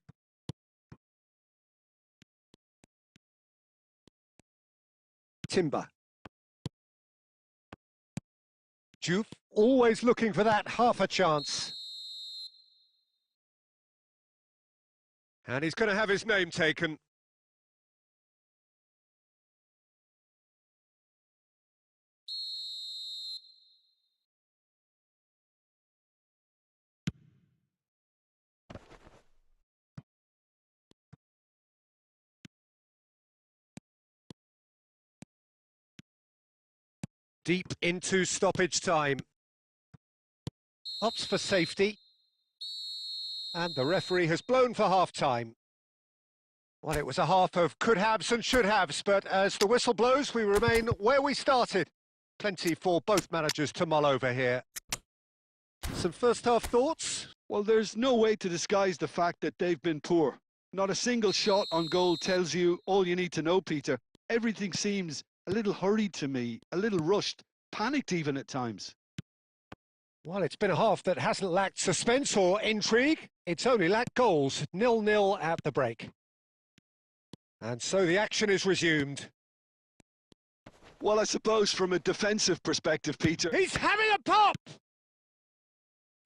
Timber. Juve always looking for that half a chance. And he's going to have his name taken. Deep into stoppage time. Opts for safety. And the referee has blown for half-time. Well, it was a half of could-haves and should-haves, but as the whistle blows, we remain where we started. Plenty for both managers to mull over here. Some first-half thoughts? Well, there's no way to disguise the fact that they've been poor. Not a single shot on goal tells you all you need to know, Peter. Everything seems a little hurried to me, a little rushed, panicked even at times. Well, it's been a half that hasn't lacked suspense or intrigue. It's only lacked goals. 0-0 at the break. And so the action is resumed. Well, I suppose from a defensive perspective, Peter... He's having a pop!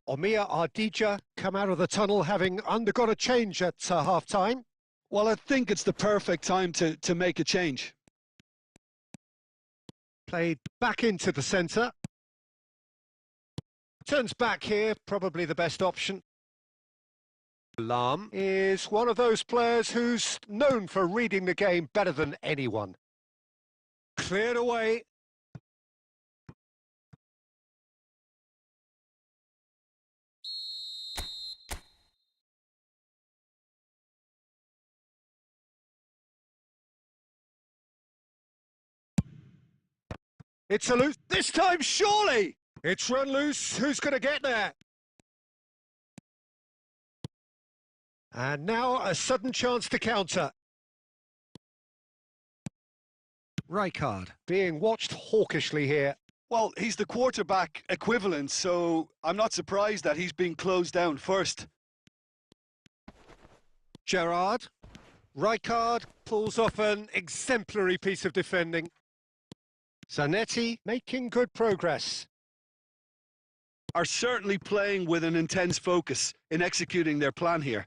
Omia Ardija come out of the tunnel having undergone a change at half-time. Well, I think it's the perfect time to make a change. Played back into the centre. Turns back here, probably the best option. Lam is one of those players who's known for reading the game better than anyone. Cleared away. It's a loose. This time, surely! It's run loose. Who's going to get there? And now a sudden chance to counter. Rijkaard being watched hawkishly here. Well, he's the quarterback equivalent, so I'm not surprised that he's being closed down first. Gerrard. Rijkaard pulls off an exemplary piece of defending. Zanetti making good progress. Are certainly playing with an intense focus in executing their plan here.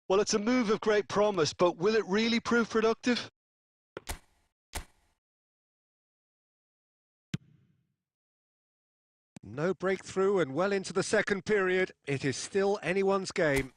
Well, it's a move of great promise, but will it really prove productive? No breakthrough and well into the second period. It is still anyone's game.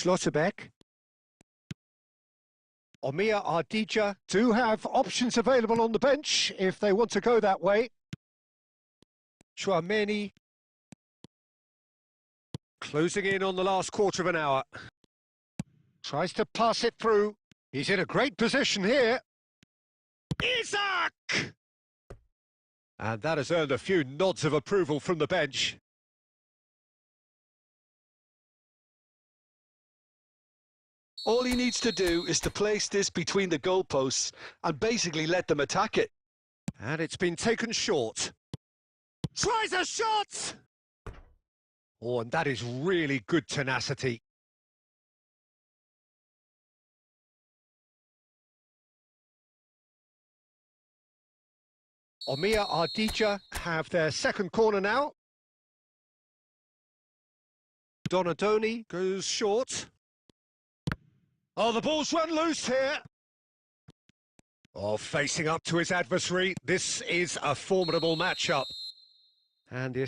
Schlotterbeck. Omia Ardija do have options available on the bench if they want to go that way. Chouameni. Closing in on the last quarter of an hour. Tries to pass it through. He's in a great position here. Isaac! And that has earned a few nods of approval from the bench. All he needs to do is to place this between the goalposts and basically let them attack it. And it's been taken short. Tries a shot! Oh, and that is really good tenacity. Omia Ardija have their second corner now. Donadoni goes short. Oh, the ball's run loose here. Oh, facing up to his adversary. This is a formidable matchup. And the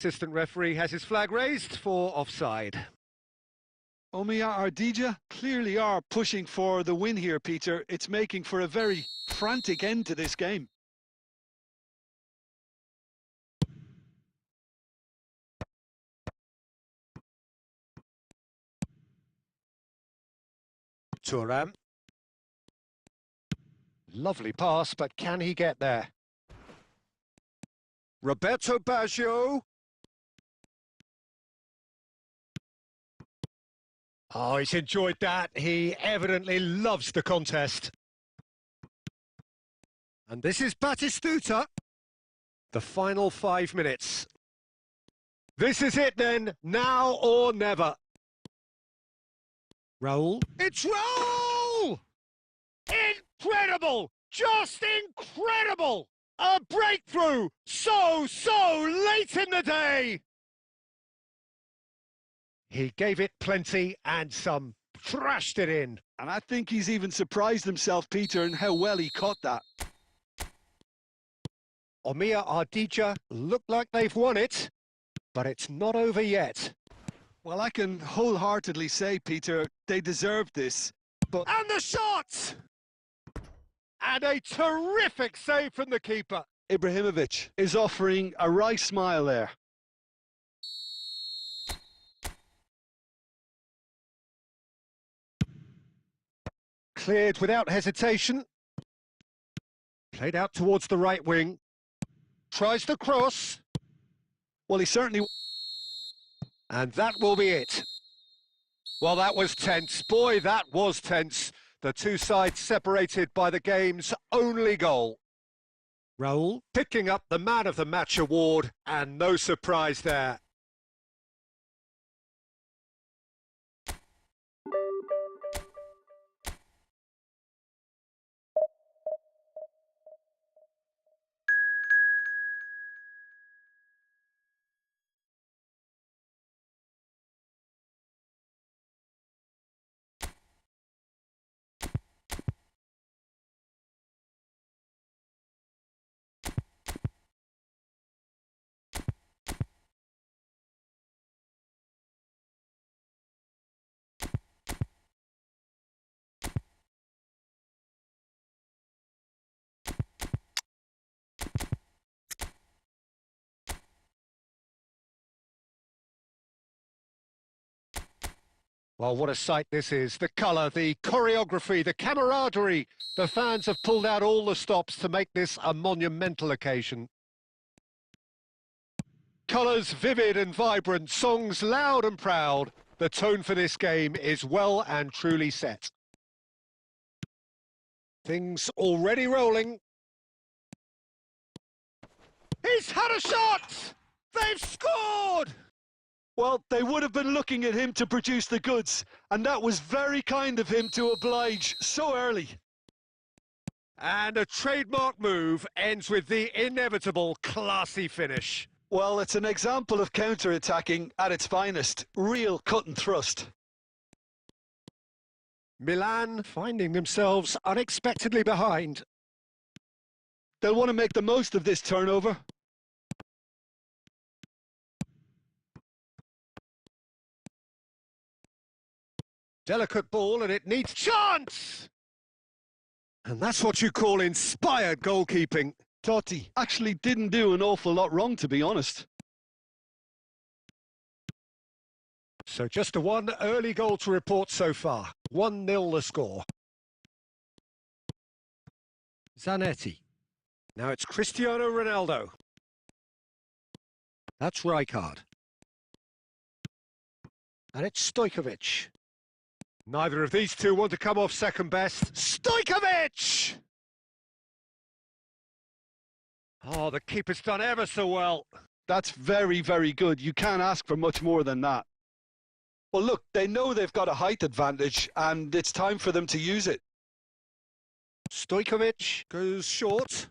assistant referee has his flag raised for offside. Omia Ardija clearly are pushing for the win here, Peter. It's making for a very frantic end to this game. Thuram. Lovely pass, but can he get there? Roberto Baggio. Oh, he's enjoyed that. He evidently loves the contest. And this is Batistuta. The final 5 minutes. This is it then, now or never. Raul. It's Raul! Incredible! Just incredible! A breakthrough so late in the day! He gave it plenty and some, thrashed it in. And I think he's even surprised himself, Peter, in how well he caught that. Omia Ardija look like they've won it, but it's not over yet. Well, I can wholeheartedly say, Peter, they deserved this. But And the shot! And a terrific save from the keeper. Ibrahimovic is offering a wry smile there. Cleared without hesitation. Played out towards the right wing. Tries the cross. Well, he certainly... And that will be it. Well, that was tense. Boy, that was tense. The two sides separated by the game's only goal. Raul picking up the Man of the Match award, and no surprise there. Well, what a sight this is. The colour, the choreography, the camaraderie. The fans have pulled out all the stops to make this a monumental occasion. Colours vivid and vibrant, songs loud and proud. The tone for this game is well and truly set. Things already rolling. He's had a shot! They've scored! Well, they would have been looking at him to produce the goods, and that was very kind of him to oblige so early. And a trademark move ends with the inevitable classy finish. Well, it's an example of counter-attacking at its finest. Real cut and thrust. Milan finding themselves unexpectedly behind. They'll want to make the most of this turnover. Delicate ball and it needs chance! And that's what you call inspired goalkeeping. Totti actually didn't do an awful lot wrong, to be honest. So just a one early goal to report so far. 1-0 the score. Zanetti. Now it's Cristiano Ronaldo. That's Rijkaard. And it's Stojkovic. Neither of these two want to come off second best. Stojkovic! Oh, the keeper's done ever so well. That's very, very good. You can't ask for much more than that. Well, look, they know they've got a height advantage, and it's time for them to use it. Stojkovic goes short.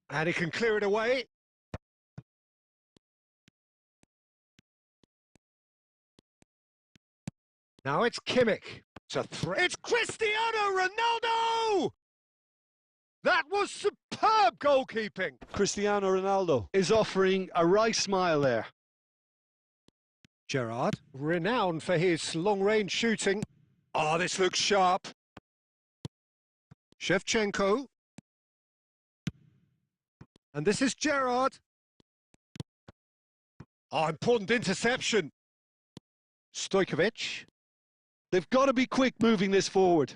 And he can clear it away. Now it's Kimmich. It's Cristiano Ronaldo! That was superb goalkeeping. Cristiano Ronaldo is offering a wry smile there. Gerrard, renowned for his long-range shooting. Oh, this looks sharp. Shevchenko. And this is Gerrard. Oh, important interception. Stojkovic. They've got to be quick moving this forward.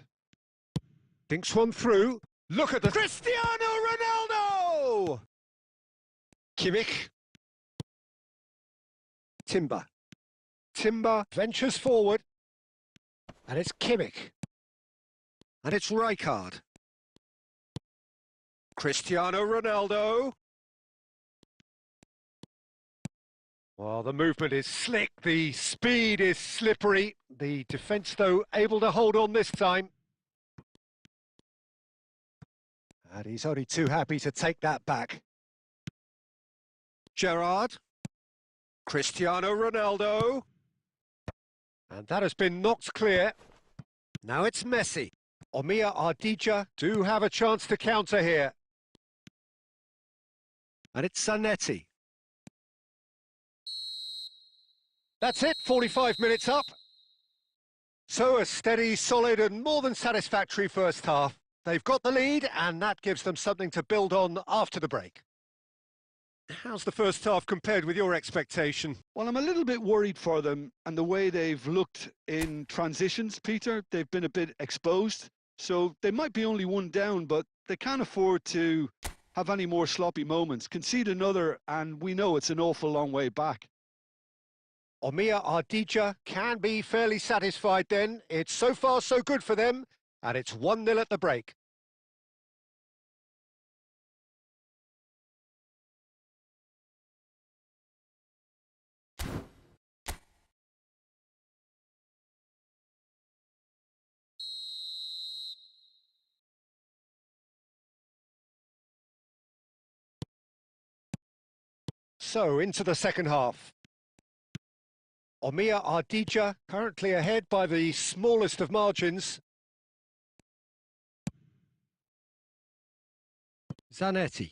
Dinks one through. Look at the Cristiano Ronaldo! Kimmich. Timber. Timber ventures forward. And it's Kimmich. And it's Rijkaard. Cristiano Ronaldo. Well, the movement is slick, the speed is slippery. The defence, though, able to hold on this time. And he's only too happy to take that back. Gerrard. Cristiano Ronaldo. And that has been knocked clear. Now it's Messi. Omiya Ardija do have a chance to counter here. And it's Zanetti. That's it, 45 minutes up. So a steady, solid and more than satisfactory first half. They've got the lead and that gives them something to build on after the break. How's the first half compared with your expectation? Well, I'm a little bit worried for them and the way they've looked in transitions, Peter. They've been a bit exposed, so they might be only one down, but they can't afford to have any more sloppy moments. Concede another and we know it's an awful long way back. Omiya Ardija can be fairly satisfied then. It's so far so good for them, and it's 1-0 at the break. So, into the second half. Omiya Ardija currently ahead by the smallest of margins. Zanetti.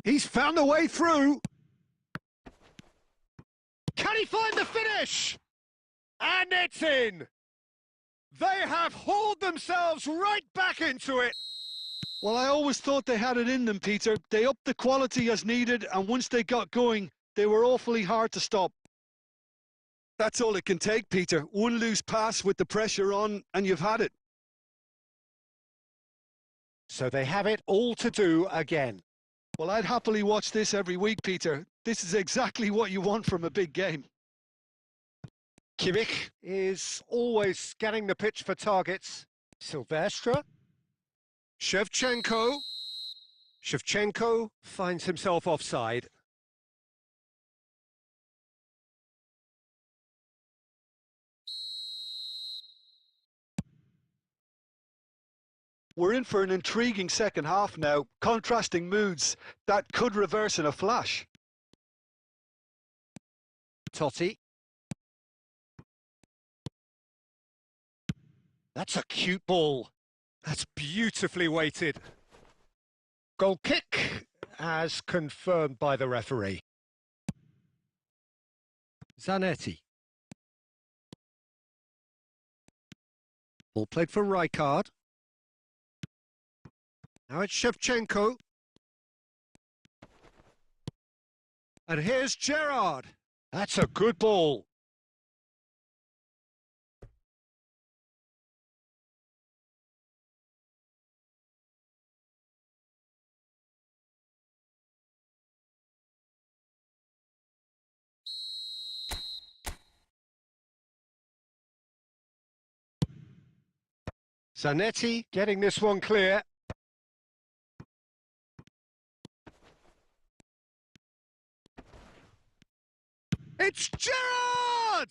He's found a way through. Can he find the finish? And it's in! They have hauled themselves right back into it! Well, I always thought they had it in them, Peter. They upped the quality as needed, and once they got going, they were awfully hard to stop. That's all it can take, Peter. One loose pass with the pressure on, and you've had it. So they have it all to do again. Well, I'd happily watch this every week, Peter. This is exactly what you want from a big game. Kimmich is always scanning the pitch for targets. Silvestre. Shevchenko. Shevchenko finds himself offside. We're in for an intriguing second half now. Contrasting moods that could reverse in a flash. Totti. That's a cute ball. That's beautifully weighted. Goal kick, as confirmed by the referee. Zanetti. Ball played for Rijkaard. Now it's Shevchenko. And here's Gerrard. That's a good ball. Zanetti getting this one clear. It's Gerrard!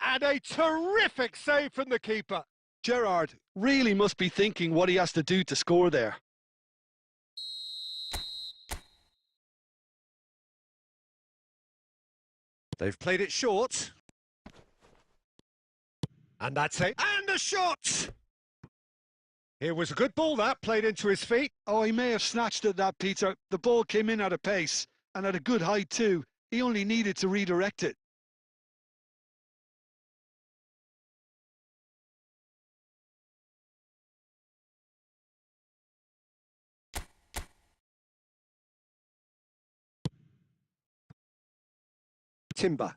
And a terrific save from the keeper. Gerrard really must be thinking what he has to do to score there. They've played it short. And that's it. And a shot! It was a good ball that, played into his feet. Oh, he may have snatched at that, Peter. The ball came in at a pace and at a good height too. He only needed to redirect it. Timber.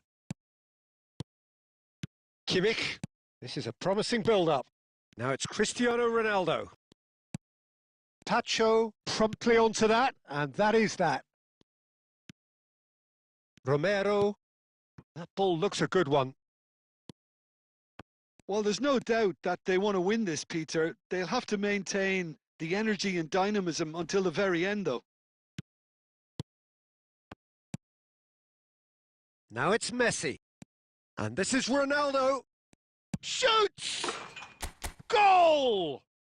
Kimmich. This is a promising build-up. Now it's Cristiano Ronaldo. Pacho promptly onto that, and that is that. Romero. That ball looks a good one. Well, there's no doubt that they want to win this, Peter. They'll have to maintain the energy and dynamism until the very end, though. Now it's Messi. And this is Ronaldo. Shoots!